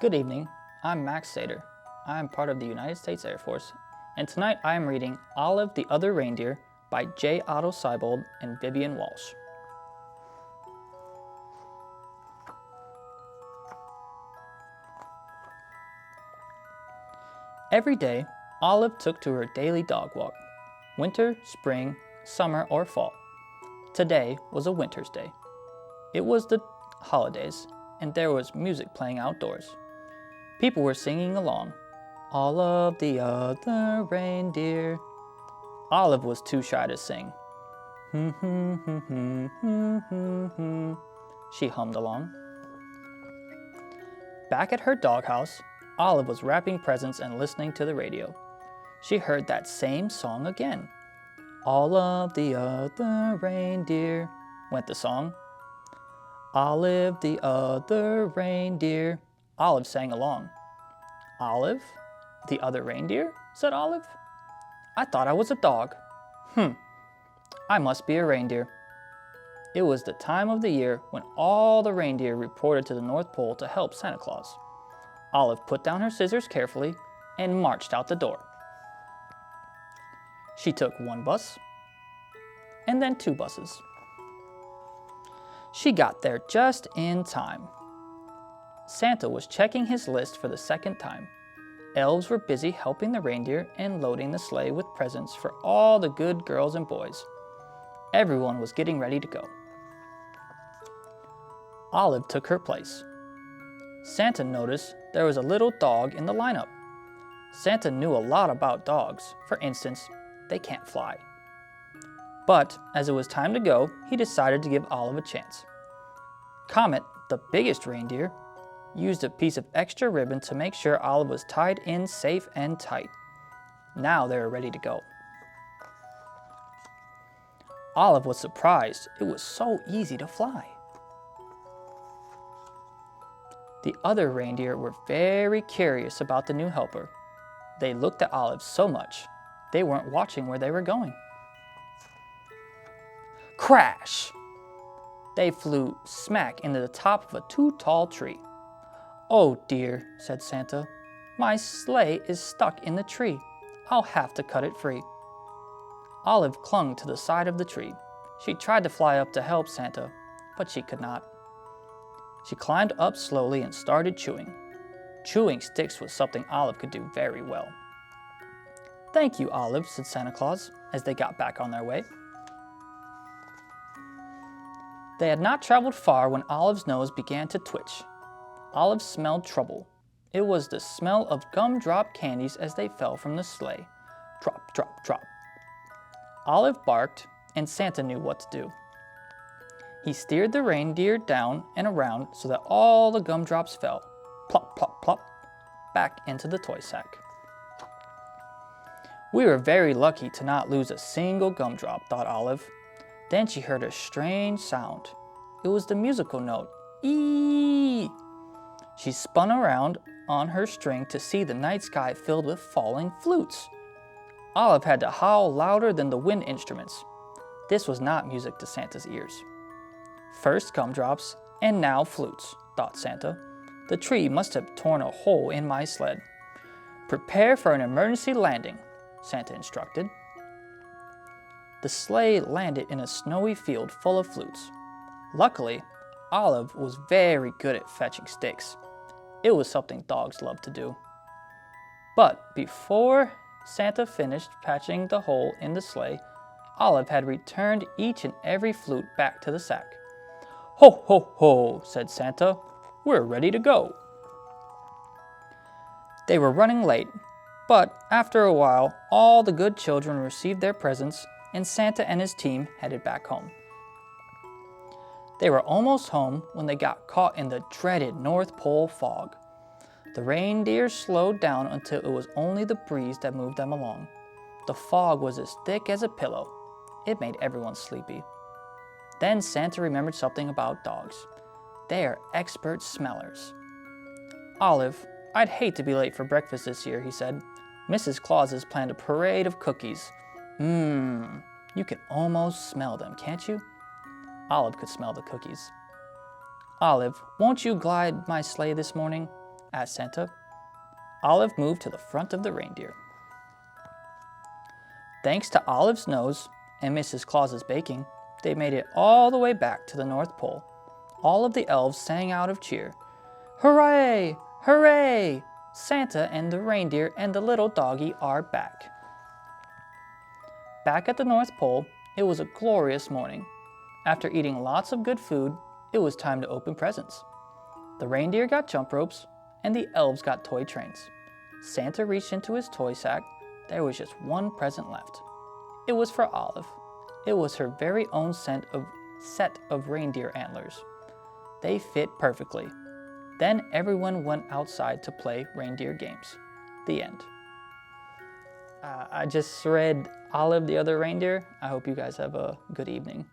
Good evening, I'm Max Sader. I am part of the United States Air Force, and tonight I am reading Olive the Other Reindeer by J. Otto Seibold and Vivian Walsh. Every day, Olive took to her daily dog walk, winter, spring, summer, or fall. Today was a winter's day. It was the holidays, and there was music playing outdoors. People were singing along, Olive the Other Reindeer. Olive was too shy to sing. She hummed along. Back at her doghouse, Olive was wrapping presents and listening to the radio. She heard that same song again. Olive the Other Reindeer, went the song. Olive the Other Reindeer. Olive sang along. Olive? The other reindeer? Said Olive. I thought I was a dog. I must be a reindeer. It was the time of the year when all the reindeer reported to the North Pole to help Santa Claus. Olive put down her scissors carefully and marched out the door. She took one bus and then two buses. She got there just in time. Santa was checking his list for the second time. Elves were busy helping the reindeer and loading the sleigh with presents for all the good girls and boys. Everyone was getting ready to go. Olive took her place. Santa noticed there was a little dog in the lineup. Santa knew a lot about dogs. For instance, they can't fly. But as it was time to go, he decided to give Olive a chance. Comet, the biggest reindeer, used a piece of extra ribbon to make sure Olive was tied in safe and tight. Now they were ready to go. Olive was surprised. It was so easy to fly. The other reindeer were very curious about the new helper. They looked at Olive so much, they weren't watching where they were going. Crash! They flew smack into the top of a too-tall tree. Oh dear, said Santa. My sleigh is stuck in the tree. I'll have to cut it free. Olive clung to the side of the tree. She tried to fly up to help Santa, but she could not. She climbed up slowly and started chewing. Chewing sticks was something Olive could do very well. Thank you, Olive, said Santa Claus as they got back on their way. They had not traveled far when Olive's nose began to twitch. Olive smelled trouble. It was the smell of gumdrop candies as they fell from the sleigh. Drop, drop, drop. Olive barked, and Santa knew what to do. He steered the reindeer down and around so that all the gumdrops fell, plop, plop, plop, back into the toy sack. We were very lucky to not lose a single gumdrop, thought Olive. Then she heard a strange sound. It was the musical note, ee! She spun around on her string to see the night sky filled with falling flutes. Olive had to howl louder than the wind instruments. This was not music to Santa's ears. First gumdrops, and now flutes, thought Santa. The tree must have torn a hole in my sled. Prepare for an emergency landing, Santa instructed. The sleigh landed in a snowy field full of flutes. Luckily, Olive was very good at fetching sticks. It was something dogs love to do. But before Santa finished patching the hole in the sleigh, Olive had returned each and every flute back to the sack. Ho, ho, ho, said Santa. We're ready to go. They were running late, but after a while, all the good children received their presents and Santa and his team headed back home. They were almost home when they got caught in the dreaded North Pole fog. The reindeer slowed down until it was only the breeze that moved them along. The fog was as thick as a pillow. It made everyone sleepy. Then Santa remembered something about dogs. They are expert smellers. Olive, I'd hate to be late for breakfast this year, he said. Mrs. Claus has planned a parade of cookies. You can almost smell them, can't you? Olive could smell the cookies. Olive, won't you glide my sleigh this morning? asked Santa. Olive moved to the front of the reindeer. Thanks to Olive's nose and Mrs. Claus's baking, they made it all the way back to the North Pole. All of the elves sang out of cheer. Hooray! Hooray! Santa and the reindeer and the little doggy are back. Back at the North Pole, it was a glorious morning. After eating lots of good food, it was time to open presents. The reindeer got jump ropes, and the elves got toy trains. Santa reached into his toy sack. There was just one present left. It was for Olive. It was her very own set of reindeer antlers. They fit perfectly. Then everyone went outside to play reindeer games. The end. I just read Olive the Other Reindeer. I hope you guys have a good evening.